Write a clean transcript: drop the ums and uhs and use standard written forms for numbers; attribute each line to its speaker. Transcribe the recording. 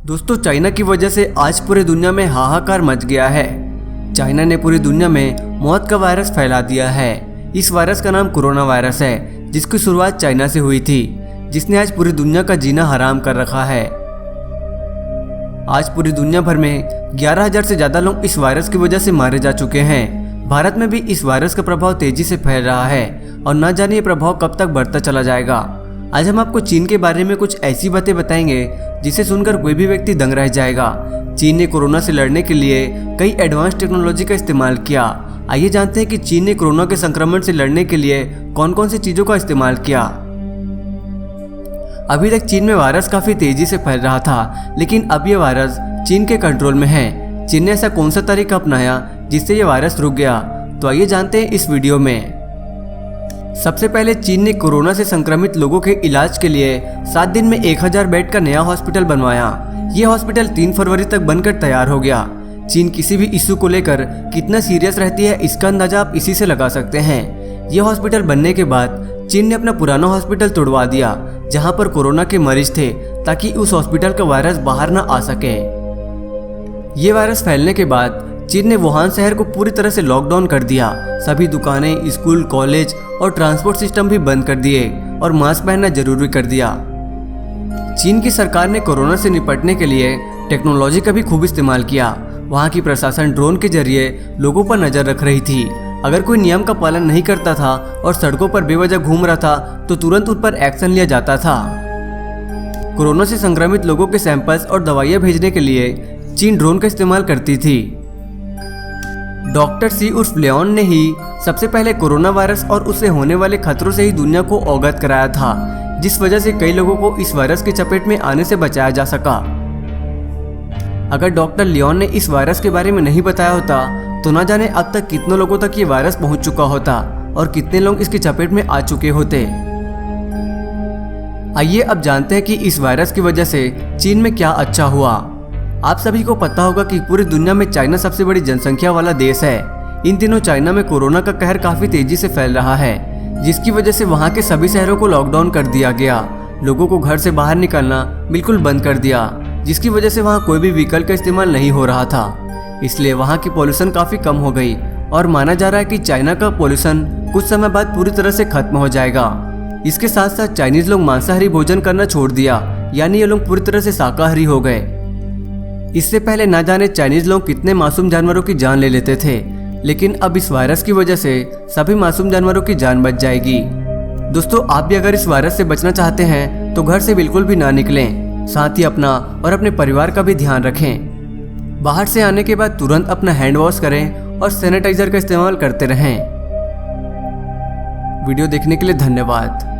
Speaker 1: दोस्तों, चाइना की वजह से आज पूरी दुनिया में हाहाकार मच गया है। चाइना ने पूरी दुनिया में मौत का वायरस फैला दिया है। इस वायरस का नाम कोरोना वायरस है, जिसकी शुरुआत चाइना से हुई थी, जिसने आज पूरी दुनिया का जीना हराम कर रखा है। आज पूरी दुनिया भर में 11,000 से ज्यादा लोग इस वायरस की वजह से मारे जा चुके हैं। भारत में भी इस वायरस का प्रभाव तेजी से फैल रहा है और न जाने ये प्रभाव कब तक बढ़ता चला जाएगा। आज हम आपको चीन के बारे में कुछ ऐसी बातें बताएंगे जिसे सुनकर कोई भी व्यक्ति दंग रह जाएगा। चीन ने कोरोना से लड़ने के लिए कई एडवांस टेक्नोलॉजी का इस्तेमाल किया। आइए जानते हैं कि चीन ने कोरोना के संक्रमण से लड़ने के लिए कौन कौन सी चीजों का इस्तेमाल किया। अभी तक चीन में वायरस काफी तेजी से फैल रहा था, लेकिन अब ये वायरस चीन के कंट्रोल में है। चीन ने ऐसा कौन सा तरीका अपनाया जिससे ये वायरस रुक गया, तो आइए जानते हैं इस वीडियो में। सबसे पहले चीन ने कोरोना से संक्रमित लोगों के इलाज के लिए 7 दिन में 1000 बेड का नया हॉस्पिटल बनवाया। ये हॉस्पिटल 3 फरवरी तक बनकर तैयार हो गया। चीन किसी भी इश्यू को लेकर कितना सीरियस रहती है, इसका अंदाजा आप इसी से लगा सकते हैं। ये हॉस्पिटल बनने के बाद चीन ने अपना पुराना हॉस्पिटल तोड़वा दिया, जहां पर कोरोना के मरीज थे, ताकि उस हॉस्पिटल का वायरस बाहर न आ सके। ये वायरस फैलने के बाद चीन ने वुहान शहर को पूरी तरह से लॉकडाउन कर दिया। सभी दुकानें, स्कूल, कॉलेज और ट्रांसपोर्ट सिस्टम भी बंद कर दिए और मास्क पहनना जरूरी कर दिया। चीन की सरकार ने कोरोना से निपटने के लिए टेक्नोलॉजी का भी खूब इस्तेमाल किया। वहां की प्रशासन ड्रोन के जरिए लोगों पर नजर रख रही थी। अगर कोई नियम का पालन नहीं करता था और सड़कों पर बेवजह घूम रहा था, तो तुरंत उन पर एक्शन लिया जाता था। कोरोना से संक्रमित लोगों के सैंपल्स और दवाइयां भेजने के लिए चीन ड्रोन का इस्तेमाल करती थी। डॉक्टर सी उर्फ लियोन ने ही सबसे पहले कोरोना वायरस और उससे होने वाले खतरों से ही दुनिया को अवगत कराया था, जिस वजह से कई लोगों को इस वायरस की चपेट में आने से बचाया जा सका। अगर डॉक्टर लियोन ने इस वायरस के बारे में नहीं बताया होता, तो न जाने अब तक कितने लोगों तक ये वायरस पहुंच चुका होता और कितने लोग इसकी चपेट में आ चुके होते। आइए अब जानते हैं कि इस वायरस की वजह से चीन में क्या अच्छा हुआ। आप सभी को पता होगा कि पूरी दुनिया में चाइना सबसे बड़ी जनसंख्या वाला देश है। इन दिनों चाइना में कोरोना का कहर काफी तेजी से फैल रहा है, जिसकी वजह से वहां के सभी शहरों को लॉकडाउन कर दिया गया। लोगों को घर से बाहर निकलना बिल्कुल बंद कर दिया, जिसकी वजह से वहां कोई भी व्हीकल का इस्तेमाल नहीं हो रहा था। इसलिए वहां की पॉल्यूशन काफी कम हो गई और माना जा रहा है कि चाइना का पॉल्यूशन कुछ समय बाद पूरी तरह से खत्म हो जाएगा। इसके साथ साथ चाइनीज लोग मांसाहारी भोजन करना छोड़ दिया, यानी ये लोग पूरी तरह से शाकाहारी हो गए। इससे पहले ना जाने चाइनीज लोग कितने मासूम जानवरों की जान ले लेते थे, लेकिन अब इस वायरस की वजह से सभी मासूम जानवरों की जान बच जाएगी। दोस्तों, आप भी अगर इस वायरस से बचना चाहते हैं तो घर से बिल्कुल भी ना निकलें। साथ ही अपना और अपने परिवार का भी ध्यान रखें। बाहर से आने के बाद तुरंत अपना हैंड वॉश करें और सैनिटाइजर का इस्तेमाल करते रहें। वीडियो देखने के लिए धन्यवाद।